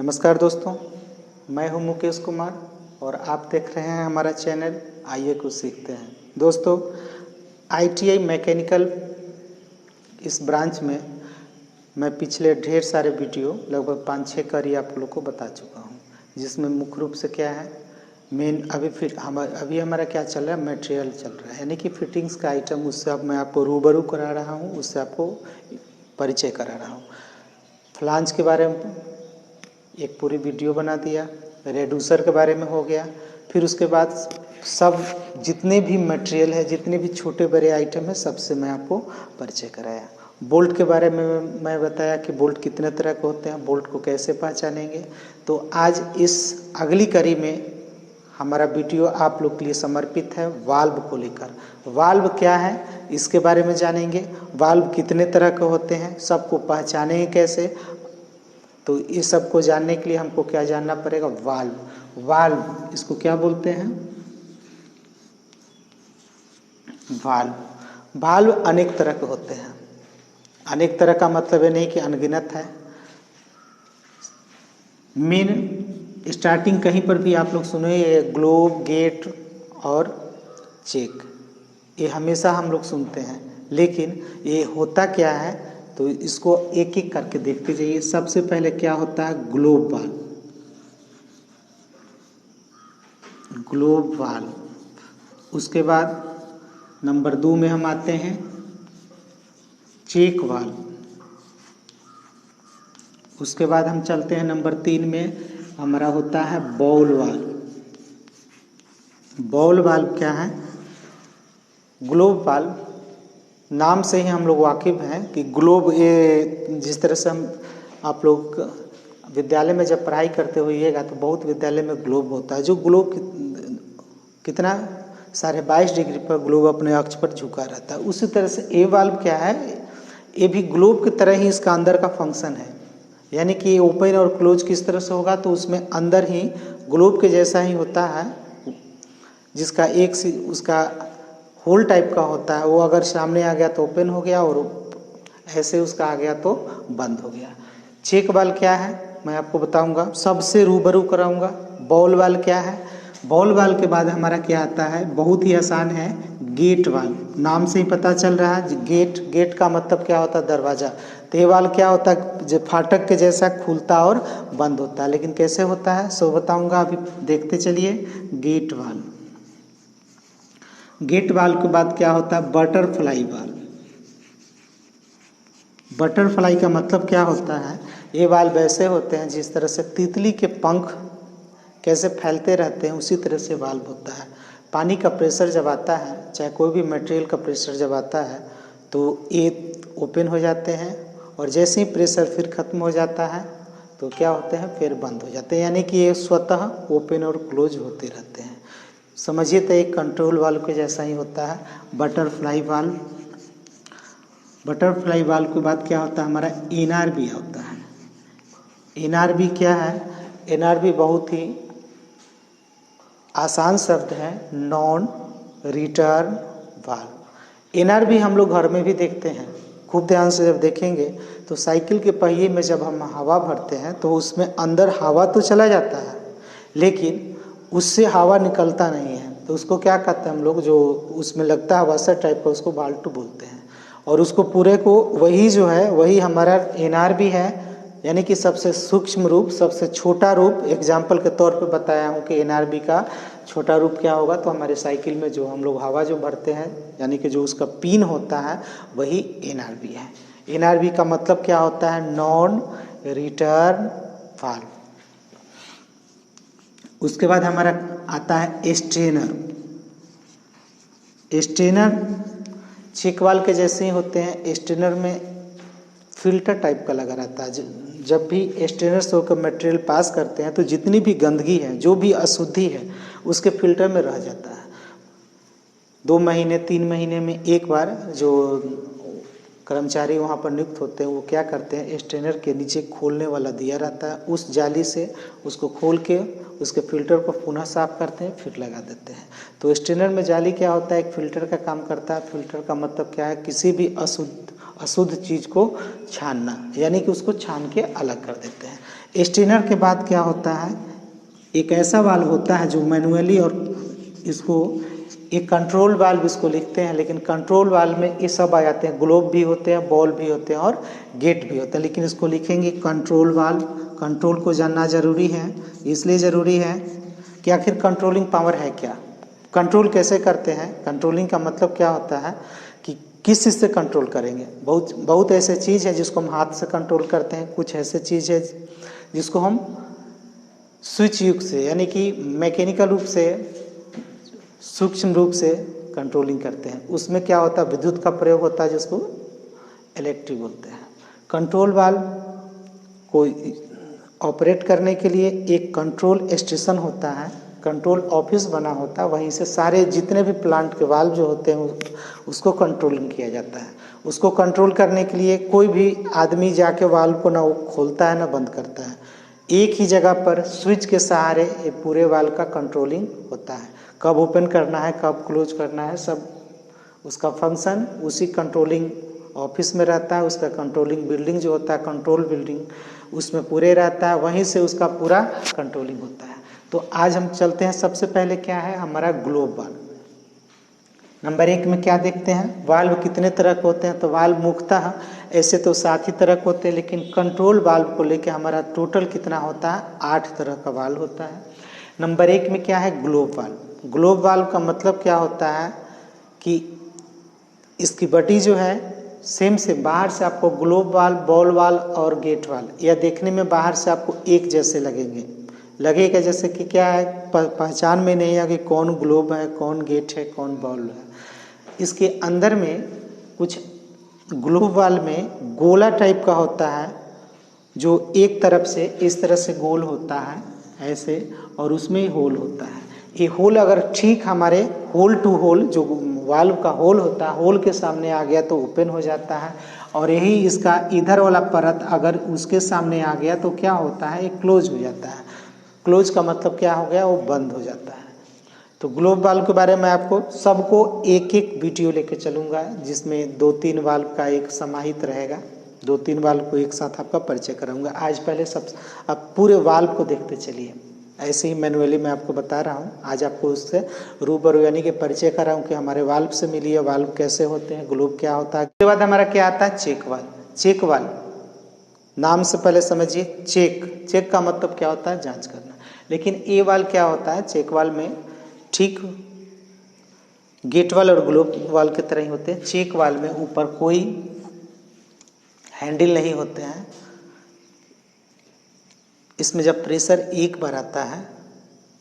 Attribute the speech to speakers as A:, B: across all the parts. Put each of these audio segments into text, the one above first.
A: नमस्कार दोस्तों, मैं हूं मुकेश कुमार और आप देख रहे हैं हमारा चैनल आइए कुछ सीखते हैं। दोस्तों, आईटीआई मैकेनिकल इस ब्रांच में मैं पिछले ढेर सारे वीडियो लगभग 5-6 करी आप लोग को बता चुका हूं, जिसमें मुख्य रूप से क्या है मेन अभी हमारा क्या चल रहा है, मटेरियल चल रहा है, यानी कि फिटिंग्स का आइटम। उससे अब मैं आपको रूबरू करा रहा हूँ, उससे आपको परिचय करा रहा हूँ। फ्लांज के बारे में एक पूरी वीडियो बना दिया, रेड्यूसर के बारे में हो गया, फिर उसके बाद सब जितने भी मटेरियल है, जितने भी छोटे बड़े आइटम है, सबसे मैं आपको परिचय कराया। बोल्ट के बारे में मैं बताया कि बोल्ट कितने तरह के होते हैं, बोल्ट को कैसे पहचानेंगे। तो आज इस अगली कड़ी में हमारा वीडियो आप लोग के लिए समर्पित है वाल्व को लेकर। वाल्व क्या है इसके बारे में जानेंगे, वाल्व कितने तरह के होते हैं, सबको पहचानेंगे कैसे। तो इस सब को जानने के लिए हमको क्या जानना पड़ेगा, वाल्व इसको क्या बोलते हैं, वाल्व अनेक तरह के होते हैं। अनेक तरह का मतलब ये नहीं कि अनगिनत है। मेन स्टार्टिंग कहीं पर भी आप लोग सुने ये ग्लोब, गेट और चेक, ये हमेशा हम लोग सुनते हैं, लेकिन ये होता क्या है तो इसको एक एक करके देखते जाइए। सबसे पहले क्या होता है, ग्लोब वाल्व। उसके बाद नंबर 2 में हम आते हैं चेक वाल्व। उसके बाद हम चलते हैं नंबर 3 में, हमारा होता है बाउल वाल्व। बाउल वाल्व क्या है, ग्लोब वाल्व नाम से ही हम लोग वाकिफ हैं कि ग्लोब, ये जिस तरह से हम आप लोग विद्यालय में जब पढ़ाई करते होइएगा तो बहुत विद्यालय में ग्लोब होता है, जो ग्लोब कितना 22.5 डिग्री पर ग्लोब अपने अक्ष पर झुका रहता है। उसी तरह से ए वाल्व क्या है, ये भी ग्लोब की तरह ही इसका अंदर का फंक्शन है, यानी कि ओपन और क्लोज किस तरह से होगा तो उसमें अंदर ही ग्लोब के जैसा ही होता है, जिसका एक उसका होल टाइप का होता है। वो अगर सामने आ गया तो ओपन हो गया और ऐसे उसका आ गया तो बंद हो गया। चेक वाल्व क्या है मैं आपको बताऊंगा, सबसे रूबरू कराऊंगा। बाउल वाल्व क्या है, बाउल वाल्व के बाद हमारा क्या आता है, बहुत ही आसान है, गेट वाल्व। नाम से ही पता चल रहा है, गेट का मतलब क्या होता है, दरवाजा। तो ये वाल्व क्या होता है, जो फाटक के जैसा खुलता और बंद होता है, लेकिन कैसे होता है सो बताऊंगा, अभी देखते चलिए। गेट वाल्व, गेट वाल्व के बाद क्या होता है, बटरफ्लाई वाल्व। बटरफ्लाई का मतलब क्या होता है, ये वाल्व ऐसे होते हैं जिस तरह से तितली के पंख कैसे फैलते रहते हैं, उसी तरह से वाल्व होता है। पानी का प्रेशर जब आता है, चाहे कोई भी मटेरियल का प्रेशर जब आता है तो ये ओपन हो जाते हैं, और जैसे ही प्रेशर फिर ख़त्म हो जाता है तो क्या होते हैं, फिर बंद हो जाते हैं, यानी कि ये स्वतः ओपन और क्लोज होते रहते हैं। समझिए तो एक कंट्रोल वाल्व के जैसा ही होता है बटरफ्लाई वाल्व। बटरफ्लाई वाल्व के बाद क्या होता है, हमारा एनआरबी होता है। एनआरबी क्या है, एनआरबी बहुत ही आसान शब्द है, नॉन रिटर्न वाल्व। एनआरबी हम लोग घर में भी देखते हैं, खूब ध्यान से जब देखेंगे तो साइकिल के पहिए में जब हम हवा भरते हैं तो उसमें अंदर हवा तो चला जाता है, लेकिन उससे हवा निकलता नहीं है, तो उसको क्या कहते हैं हम लोग, जो उसमें लगता है वैसा टाइप का, उसको बाल्टू बोलते हैं। और उसको पूरे को वही जो है वही हमारा एनआरबी है, यानी कि सबसे सूक्ष्म रूप, सबसे छोटा रूप। एग्जाम्पल के तौर पे बताया हूँ कि एनआरबी का छोटा रूप क्या होगा, तो हमारे साइकिल में जो हम लोग हवा जो भरते हैं, यानी कि जो उसका पिन होता है वही एनआरबी है। एनआरबी का मतलब क्या होता है, नॉन रिटर्न वाल्व। उसके बाद हमारा आता है स्ट्रेनर। स्ट्रेनर चेक वाल्व के जैसे ही होते हैं, स्ट्रेनर में फिल्टर टाइप का लगा रहता है। जब भी स्ट्रेनर से होकर मटेरियल पास करते हैं तो जितनी भी गंदगी है, जो भी अशुद्धि है, उसके फिल्टर में रह जाता है। 2 महीने 3 महीने में एक बार जो कर्मचारी वहाँ पर नियुक्त होते हैं वो क्या करते हैं, स्ट्रेनर के नीचे खोलने वाला दिया रहता है, उस जाली से उसको खोल के उसके फिल्टर को पुनः साफ करते हैं, फिर लगा देते हैं। तो स्ट्रेनर में जाली क्या होता है, एक फिल्टर का काम करता है। फिल्टर का मतलब क्या है, किसी भी अशुद्ध चीज़ को छानना, यानी कि उसको छान के अलग कर देते हैं। स्टेनर के बाद क्या होता है, एक ऐसा वाल्व होता है जो मैनुअली, और इसको एक कंट्रोल वाल्व इसको लिखते हैं, लेकिन कंट्रोल वाल्व में ये सब आ जाते हैं, ग्लोब भी होते हैं, बॉल भी होते हैं और गेट भी होते हैं, लेकिन इसको लिखेंगे कंट्रोल वाल्व। कंट्रोल को जानना जरूरी है, इसलिए ज़रूरी है कि आखिर कंट्रोलिंग पावर है क्या, कंट्रोल कैसे करते हैं, कंट्रोलिंग का मतलब क्या होता है कि किस चीज़ से कंट्रोल करेंगे। बहुत ऐसे चीज़ है जिसको हम हाथ से कंट्रोल करते हैं, कुछ ऐसे चीज़ है जिसको हम स्विच युक्त से यानी कि मैकेनिकल रूप से, सूक्ष्म रूप से कंट्रोलिंग करते हैं। उसमें क्या होता है, विद्युत का प्रयोग होता है जिसको इलेक्ट्रिक बोलते हैं। कंट्रोल वाल्व को ऑपरेट करने के लिए एक कंट्रोल स्टेशन होता है, कंट्रोल ऑफिस बना होता है, वहीं से सारे जितने भी प्लांट के वाल्व जो होते हैं उसको कंट्रोलिंग किया जाता है। उसको कंट्रोल करने के लिए कोई भी आदमी जाके वाल्व को ना खोलता है ना बंद करता है, एक ही जगह पर स्विच के सहारे ये पूरे वाल्व का कंट्रोलिंग होता है। कब ओपन करना है, कब क्लोज करना है, सब उसका फंक्शन उसी कंट्रोलिंग ऑफिस में रहता है। उसका कंट्रोलिंग बिल्डिंग जो होता है, कंट्रोल बिल्डिंग, उसमें पूरे रहता है, वहीं से उसका पूरा कंट्रोलिंग होता है। तो आज हम चलते हैं, सबसे पहले क्या है हमारा ग्लोब वाल्व। नंबर 1 में क्या देखते हैं, वाल्व कितने तरह के होते हैं। तो वाल्व मुख्यतः ऐसे तो 7 ही तरह के होते हैं, लेकिन कंट्रोल वाल्व को लेकर हमारा टोटल कितना होता है, 8 तरह का वाल्व होता है। नंबर 1 में क्या है, ग्लोब वाल्व। ग्लोब वाल्व का मतलब क्या होता है कि इसकी बॉडी जो है सेम से, बाहर से आपको ग्लोब वाल्व, बॉल वाल्व और गेट वाल्व यह देखने में बाहर से आपको एक जैसे लगेगा जैसे कि क्या है, पहचान में नहीं है कि कौन ग्लोब है, कौन गेट है, कौन बॉल है। इसके अंदर में कुछ ग्लोब वाल्व में गोला टाइप का होता है, जो एक तरफ से इस तरह से गोल होता है ऐसे, और उसमें होल होता है। ये होल अगर ठीक हमारे होल टू होल, जो वाल्व का होल होता है, होल के सामने आ गया तो ओपन हो जाता है, और यही इसका इधर वाला परत अगर उसके सामने आ गया तो क्या होता है, ये क्लोज हो जाता है। क्लोज का मतलब क्या हो गया, वो बंद हो जाता है। तो ग्लोब वाल्व के बारे में आपको सबको एक एक वीडियो लेके चलूँगा, जिसमें 2-3 वाल्व का एक समाहित रहेगा, 2-3 वाल्व को एक साथ आपका परिचय कराऊंगा। आज पहले सब आप पूरे वाल्व को देखते चलिए, ऐसे ही मैनुअली मैं आपको बता रहा हूँ। आज आपको उससे रूबरू यानी कि परिचय कराऊँ कि हमारे वाल्व से मिलिए, वाल्व कैसे होते हैं, ग्लोब क्या होता है। उसके बाद हमारा क्या आता है, चेक वाल्व। चेक वाल्व नाम से पहले समझिए, चेक का मतलब क्या होता है, जांच करना। लेकिन ये वाल्व क्या होता है, चेक वाल्व में ठीक गेट वाल्व और ग्लोब वाल्व की तरह ही होते हैं। चेक वाल्व में ऊपर कोई हैंडल नहीं होते हैं। इसमें जब प्रेशर एक बार आता है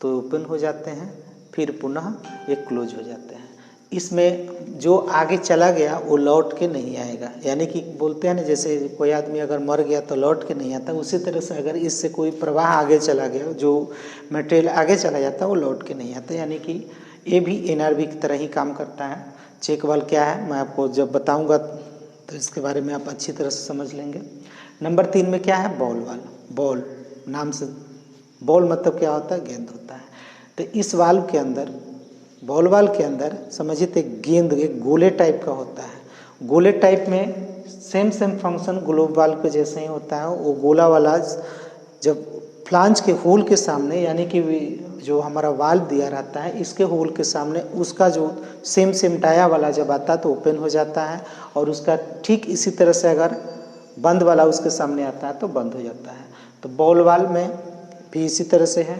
A: तो ओपन हो जाते हैं, फिर पुनः ये क्लोज हो जाते हैं। इसमें जो आगे चला गया वो लौट के नहीं आएगा, यानी कि बोलते हैं ना, जैसे कोई आदमी अगर मर गया तो लौट के नहीं आता, उसी तरह से अगर इससे कोई प्रवाह आगे चला गया, जो मटेरियल आगे चला जाता है वो लौट के नहीं आता, यानी कि ये भी एनआरवी की तरह ही काम करता है। चेक वाल्व क्या है मैं आपको जब बताऊंगा तो इसके बारे में आप अच्छी तरह से समझ लेंगे। नंबर 3 में क्या है, बॉल वाल्व। बॉल नाम से, बॉल मतलब क्या होता है, गेंद होता है। तो इस वाल्व के अंदर, बॉल वाल्व के अंदर समझिए तो एक गेंद, एक गोले टाइप का होता है। गोले टाइप में सेम फंक्शन ग्लोब वाल्व के जैसे ही होता है। वो गोला वाला जब फ्लांज के होल के सामने, यानी कि जो हमारा वाल्व दिया रहता है इसके होल के सामने, उसका जो सेम टाया वाला जब आता है तो ओपन हो जाता है, और उसका ठीक इसी तरह से अगर बंद वाला उसके सामने आता है तो बंद हो जाता है। तो बॉल वाल्व में भी इसी तरह से है।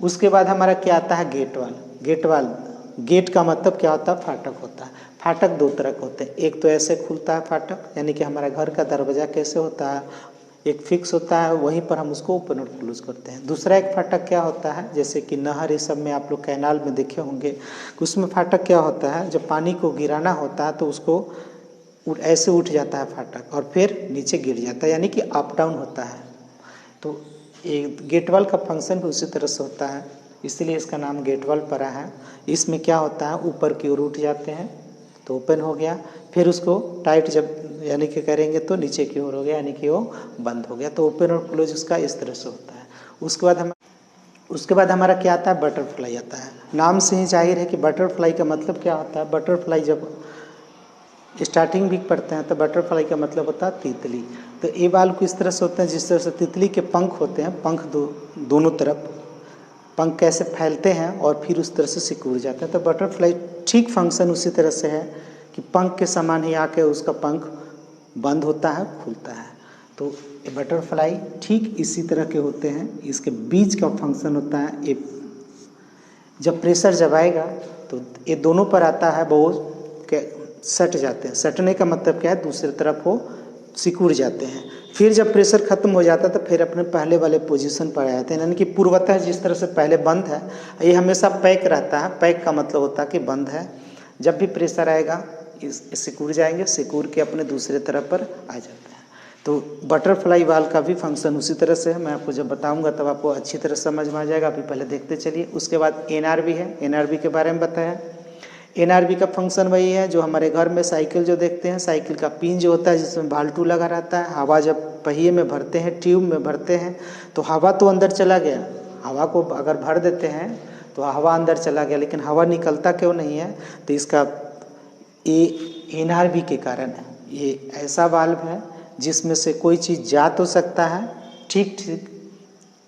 A: उसके बाद हमारा क्या आता है, gate valve. Gate valve, gate का मतलब क्या होता है, फाटक होता है। फाटक 2 तरह के होते हैं, एक तो ऐसे खुलता है फाटक, यानी कि हमारा घर का दरवाजा कैसे होता है, एक फिक्स होता है, वहीं पर हम उसको ओपन और क्लोज करते हैं। दूसरा एक फाटक क्या होता है, जैसे कि नहर, ये सब में आप लोग कैनाल में देखे होंगे, उसमें फाटक क्या होता है, जब पानी को गिराना होता है तो उसको ऐसे उठ जाता है फाटक और फिर नीचे गिर जाता है, यानी कि अप डाउन होता है। तो एक गेट वाल्व का फंक्शन भी उसी तरह से होता है, इसलिए इसका नाम गेट वाल्व पड़ा है। इसमें क्या होता है, ऊपर की ओर उठ जाते हैं तो ओपन हो गया, फिर उसको टाइट जब यानी कि करेंगे तो नीचे की ओर हो गया, यानी कि वो बंद हो गया। तो ओपन और क्लोज उसका इस तरह से होता है। उसके बाद हमारा क्या आता है, बटरफ्लाई आता है। नाम से ही जाहिर है कि बटरफ्लाई का मतलब क्या होता है। बटरफ्लाई जब स्टार्टिंग भी पढ़ते हैं तो बटरफ्लाई का मतलब होता है तितली। तो ये बाल को इस तरह से होते हैं जिस तरह से तितली के पंख होते हैं, पंख दोनों तरफ पंख कैसे फैलते हैं और फिर उस तरह से सिकुड़ जाते हैं। तो बटरफ्लाई ठीक फंक्शन उसी तरह से है कि पंख के समान ही आके उसका पंख बंद होता है, खुलता है। तो ये बटरफ्लाई ठीक इसी तरह के होते हैं। इसके बीच का फंक्शन होता है, ये जब प्रेशर जब आएगा तो ये दोनों पर आता है, वो सट जाते हैं। सटने का मतलब क्या है, दूसरी तरफ वो सिकुड़ जाते हैं। फिर जब प्रेशर खत्म हो जाता है तो फिर अपने पहले वाले पोजीशन पर आ जाते हैं। यानी कि पूर्वतः जिस तरह से पहले बंद है, ये हमेशा पैक रहता है। पैक का मतलब होता है कि बंद है। जब भी प्रेशर आएगा इस सिकुड़ जाएंगे, सिकुड़ के अपने दूसरे तरफ पर आ जाते हैं। तो बटरफ्लाई बाल का भी फंक्शन उसी तरह से है। मैं आपको जब बताऊंगा तब आपको अच्छी तरह समझ में आ जाएगा। अभी पहले देखते चलिए। उसके बाद एनआरबी है, एनआरबी के बारे में बताया। एनआरबी का फंक्शन वही है जो हमारे घर में साइकिल जो देखते हैं, साइकिल का पिन जो होता है जिसमें भाल्टू लगा रहता है। हवा जब पहिए में भरते हैं, ट्यूब में भरते हैं, तो हवा तो अंदर चला गया। हवा को अगर भर देते हैं तो हवा अंदर चला गया, लेकिन हवा निकलता क्यों नहीं है? तो इसका ये एनआरबी के कारण है। ये ऐसा वाल्व है जिसमें से कोई चीज़ जा तो सकता है, ठीक ठीक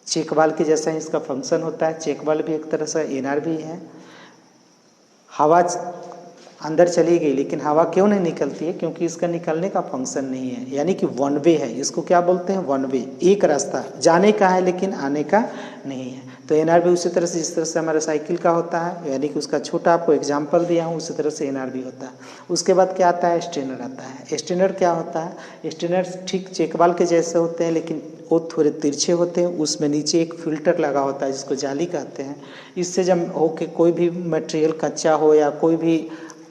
A: चेक वाल्व के जैसा ही इसका फंक्शन होता है। चेक वाल्व भी एक तरह से एनआरबी है। हवा अंदर चली गई, लेकिन हवा क्यों नहीं निकलती है? क्योंकि इसका निकलने का फंक्शन नहीं है, यानी कि वन वे है। इसको क्या बोलते हैं? वन वे, एक रास्ता जाने का है लेकिन आने का नहीं है। तो एनआरबी उसी तरह से जिस तरह से हमारे साइकिल का होता है, यानी कि उसका छोटा आपको एग्जांपल दिया हूँ, उसी तरह से एनआरबी होता है। उसके बाद क्या आता है? स्ट्रेनर आता है। स्ट्रेनर क्या होता है? स्ट्रेनर ठीक चेकबाल के जैसे होते हैं, लेकिन वो थोड़े तिरछे होते हैं। उसमें नीचे एक फिल्टर लगा होता है जिसको जाली कहते हैं। इससे जब हो के कोई भी मटेरियल कच्चा हो या कोई भी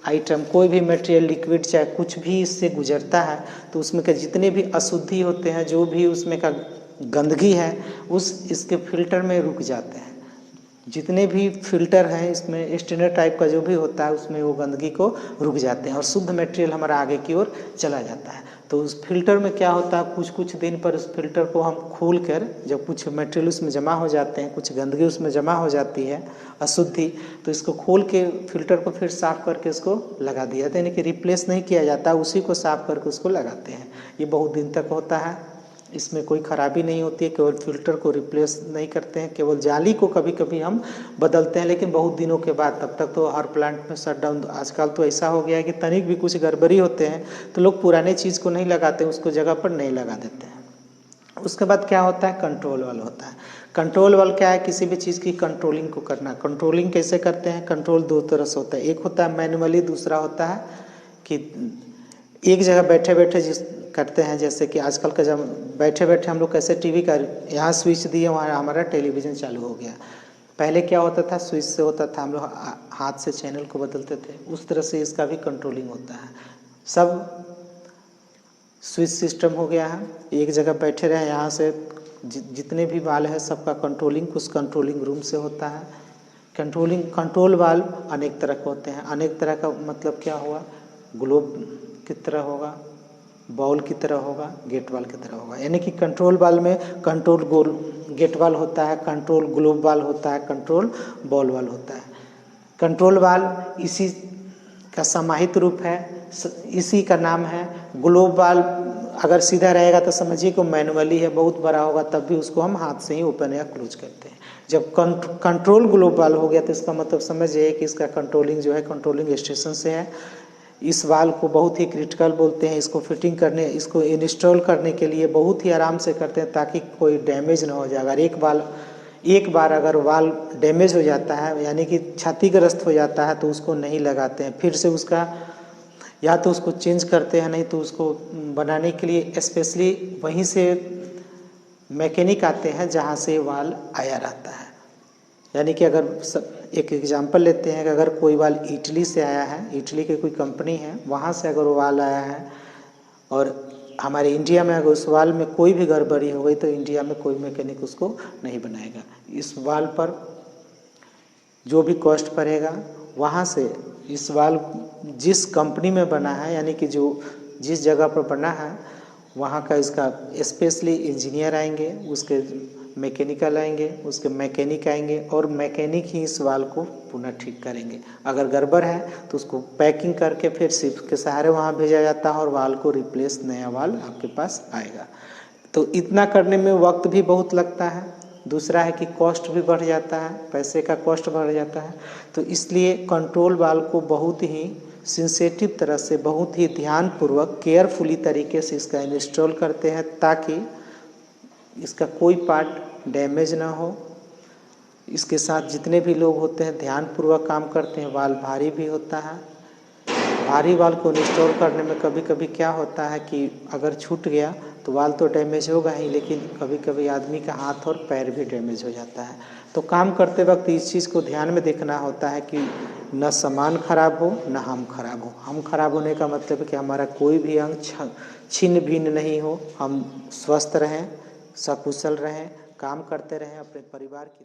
A: आइटम, कोई भी मटेरियल लिक्विड चाहे कुछ भी इससे गुजरता है, तो उसमें के जितने भी अशुद्धि होते हैं, जो भी उसमें का गंदगी है, उस इसके फिल्टर में रुक जाते हैं। जितने भी फिल्टर हैं इसमें स्ट्रेनर टाइप का जो भी होता है, उसमें वो गंदगी को रुक जाते हैं और शुद्ध मटेरियल हमारा आगे की ओर चला जाता है। तो उस फिल्टर में क्या होता है, कुछ कुछ दिन पर उस फिल्टर को हम खोल कर, जब कुछ मटेरियल उसमें जमा हो जाते हैं, कुछ गंदगी उसमें जमा हो जाती है, अशुद्धि, तो इसको खोल के फिल्टर को फिर साफ़ करके इसको लगा दिया जाता है। यानी कि रिप्लेस नहीं किया जाता, उसी को साफ़ करके उसको लगाते हैं। ये बहुत दिन तक होता है, इसमें कोई ख़राबी नहीं होती है। केवल फिल्टर को रिप्लेस नहीं करते हैं, केवल जाली को कभी कभी हम बदलते हैं, लेकिन बहुत दिनों के बाद। तब तक तो हर प्लांट में शटडाउन। आजकल तो ऐसा हो गया है कि तनिक भी कुछ गड़बड़ी होते हैं तो लोग पुराने चीज़ को नहीं लगाते, उसको जगह पर नहीं लगा देते हैं। उसके बाद क्या होता है? कंट्रोल वाल्व होता है। कंट्रोल वाल्व क्या है? किसी भी चीज़ की कंट्रोलिंग को करना। कंट्रोलिंग कैसे करते हैं? कंट्रोल दो तरह से होता है। एक होता है मैनुअली, दूसरा होता है कि एक जगह बैठे बैठे जिस करते हैं। जैसे कि आजकल का जब बैठे बैठे हम लोग कैसे टीवी का यहाँ स्विच दिए, वहाँ हमारा टेलीविज़न चालू हो गया। पहले क्या होता था? स्विच से होता था, हम लोग हाथ से चैनल को बदलते थे। उस तरह से इसका भी कंट्रोलिंग होता है। सब स्विच सिस्टम हो गया है। एक जगह बैठे रहे, यहाँ से जितने भी वाल्व है सबका कंट्रोलिंग उस कंट्रोलिंग रूम से होता है। कंट्रोल वाल्व अनेक तरह के होते हैं। अनेक तरह का मतलब क्या हुआ? ग्लोब की तरह होगा, बॉल की तरह होगा, गेट वाल की तरह होगा। यानी कि कंट्रोल वाल में कंट्रोल गोल गेट वाल होता है, कंट्रोल ग्लोब वाल होता है, कंट्रोल बॉल वाल होता है। कंट्रोल वाल इसी का समाहित रूप है, इसी का नाम है। ग्लोब वाल अगर सीधा रहेगा तो समझिए कि मैनुअली है, बहुत बड़ा होगा तब भी उसको हम हाथ से ही ओपन या क्लोज करते हैं। जब कंट्रोल ग्लोब वाल हो गया तो इसका मतलब समझिए कि इसका कंट्रोलिंग जो है कंट्रोलिंग स्टेशन से है। इस वाल को बहुत ही क्रिटिकल बोलते हैं। इसको फिटिंग करने, इसको इंस्टॉल करने के लिए बहुत ही आराम से करते हैं ताकि कोई डैमेज ना हो जाए। अगर एक बार अगर वाल डैमेज हो जाता है, यानी कि क्षतिग्रस्त हो जाता है, तो उसको नहीं लगाते हैं। फिर से उसका या तो उसको चेंज करते हैं, नहीं तो उसको बनाने के लिए स्पेशली वहीं से मैकेनिक आते हैं जहाँ से वाल आया रहता है। यानी कि अगर एक एग्जांपल लेते हैं कि अगर कोई वाल इटली से आया है, इटली की कोई कंपनी है, वहाँ से अगर वो वाल आया है और हमारे इंडिया में अगर उस वाल में कोई भी गड़बड़ी हो गई तो इंडिया में कोई मैकेनिक उसको नहीं बनाएगा। इस वाल पर जो भी कॉस्ट पड़ेगा, वहाँ से इस वाल जिस कंपनी में बना है, यानी कि जो जिस जगह पर बना है, वहाँ का इसका स्पेशली इंजीनियर आएंगे, उसके मैकेनिकल आएंगे, उसके मैकेनिक आएंगे और मैकेनिक ही इस वाल को पुनः ठीक करेंगे। अगर गड़बड़ है तो उसको पैकिंग करके फिर शिप के सहारे वहाँ भेजा जाता है और वाल को रिप्लेस नया वाल आपके पास आएगा। तो इतना करने में वक्त भी बहुत लगता है। दूसरा है कि कॉस्ट भी बढ़ जाता है, पैसे का कॉस्ट बढ़ जाता है। तो इसलिए कंट्रोल वाल्व को बहुत ही सेंसिटिव तरह से, बहुत ही ध्यानपूर्वक, केयरफुली तरीके से इसका इंस्टॉल करते हैं ताकि इसका कोई पार्ट डैमेज ना हो। इसके साथ जितने भी लोग होते हैं ध्यानपूर्वक काम करते हैं। वाल्व भारी भी होता है। भारी वाल्व को इंस्टॉल करने में कभी कभी क्या होता है कि अगर छूट गया तो वाल्व तो डैमेज होगा ही, लेकिन कभी कभी आदमी का हाथ और पैर भी डैमेज हो जाता है। तो काम करते वक्त इस चीज़ को ध्यान में देखना होता है कि न सामान खराब हो न हम खराब हो। हम खराब होने का मतलब है कि हमारा कोई भी अंग छिन्न भिन्न नहीं हो, हम स्वस्थ रहें, सकुशल रहें, काम करते रहें, अपने परिवार की